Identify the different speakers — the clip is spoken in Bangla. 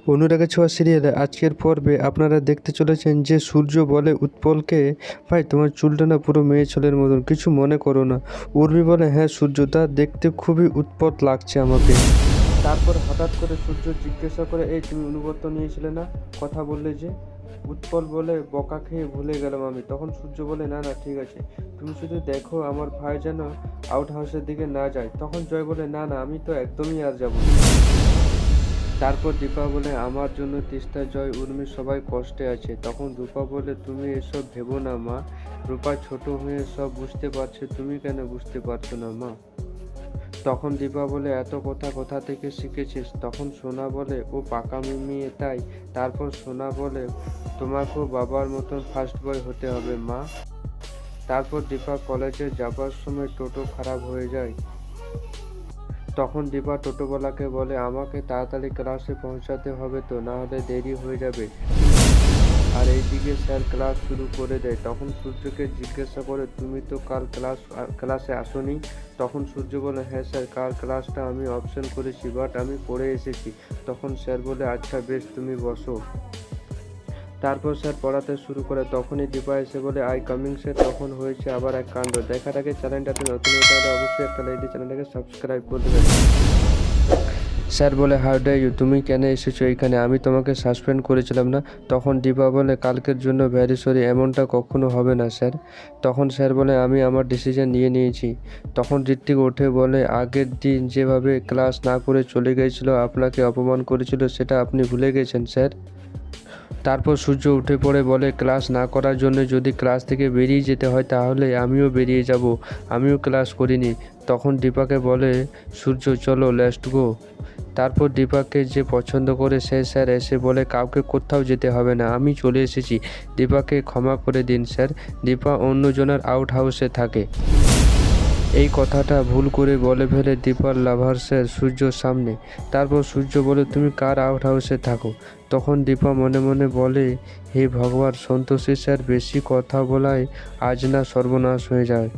Speaker 1: অনুরাগের ছোঁয়া সিরিয়ালে আজকের পর্বে আপনারা দেখতে চলেছেন যে সূর্য বলে উৎপলকে, ভাই তোমার চুলটা না পুরো মেয়ে ছেলের মতন, কিছু মনে করো না। উর্মি বলে, হ্যাঁ সূর্য, তা দেখতে খুবই উৎপল লাগছে আমাকে। তারপর হঠাৎ করে সূর্য জিজ্ঞাসা করে, এই তুমি অনুগত্য নিয়েছিলে না, কথা বললে যে? উৎপল বলে, বকা খেয়ে ভুলে গেলাম আমি। তখন সূর্য বলে, না না ঠিক আছে, তুমি শুধু দেখো আমার ভাই যেন আউট হাউসের দিকে না যায়। তখন জয় বলে, না না আমি তো একদমই আর যাবো না। তারপর দীপা বলে, আমার জন্য তিস্তা, জয়, উর্মি সবাই কষ্টে আছে। তখন রূপা বলে, তুমি এসব ভেবো না মা, রূপা ছোট হয়ে সব বুঝতে পারছে, তুমি কেন বুঝতে পারছো না মা? তখন দীপা বলে, এত কথা কোথা থেকে শিখেছিস? তখন সোনা বলে, ও পাকা মেয়ে তাই। তারপর সোনা বলে, তোমাকেও বাবার মতন ফার্স্ট বয় হতে হবে মা। তারপর দীপা কলেজে যাবার সময় টোটো খারাপ হয়ে যায়। তখন দীপা টোটোওয়ালাকে বলে, আমাকে তাড়াতাড়ি ক্লাসে পৌঁছাতে হবে তো, না হলে দেরি হয়ে যাবে। আর এইদিকে স্যার ক্লাস শুরু করে দেয়। তখন সূর্যকে জিজ্ঞাসা করে, তুমি তো কাল ক্লাসে আসোনি? তখন সূর্য বলে, হ্যাঁ স্যার, কাল ক্লাসটা আমি অপশন করেছি, বাট আমি পড়ে এসেছি। তখন স্যার বলে, আচ্ছা বেশ, তুমি বসো। তারপর স্যার পড়াতে শুরু করে। তখনই দীপা এসে বলে, আই কামিং স্যার। তখন হয়েছে আবার এক কাণ্ড। দেখার আগে চ্যানেলটাতে নতুন হয়ে থাকলে অবশ্যই একটা লাইক দিয়ে চ্যানেলটাকে সাবস্ক্রাইব করে দেবেন। স্যার বলে, হাউ ডে ইউ, তুমি কেন এসেছো এখানে? আমি তোমাকে সাসপেন্ড করেছিলাম না? তখন দীপা বলে, কালকের জন্য ভ্যারি সরি, এমনটা কখনো হবে না স্যার। তখন স্যার বলে, আমি আমার ডিসিশন নিয়ে নিয়েছি। তখন ঋত্বিক উঠে বলে, আগের দিন যেভাবে ক্লাস না করে চলে গিয়েছিল, আপনাকে অপমান করেছিল, সেটা আপনি ভুলে গেছেন স্যার? তারপর সূর্য উঠে পড়ে বলে, ক্লাস না করার জন্য যদি ক্লাস থেকে বেরিয়ে যেতে হয় তাহলে আমিও বেরিয়ে যাব, আমিও ক্লাস করিনি। তখন দীপাকে বলে সূর্য, চলো লেটস গো। তারপর দীপাকে যে পছন্দ করে সে স্যার এসে বলে, কাউকে কোথাও যেতে হবে না, আমি চলে এসেছি, দীপাকে ক্ষমা করে দিন স্যার, দীপা অন্যজনের আউট হাউসে থাকে। এই কথাটা ভুল করে বলে ফেলে দীপার লাভার্সের সূর্যর সামনে। তারপর সূর্য বলে, তুমি কার আউট হাউসে থাকো? তখন দীপা মনে মনে বলে, হে ভগবান, সন্তোষী স্যার বেশি কথা বলায় আজ না সর্বনাশ হয়ে যায়।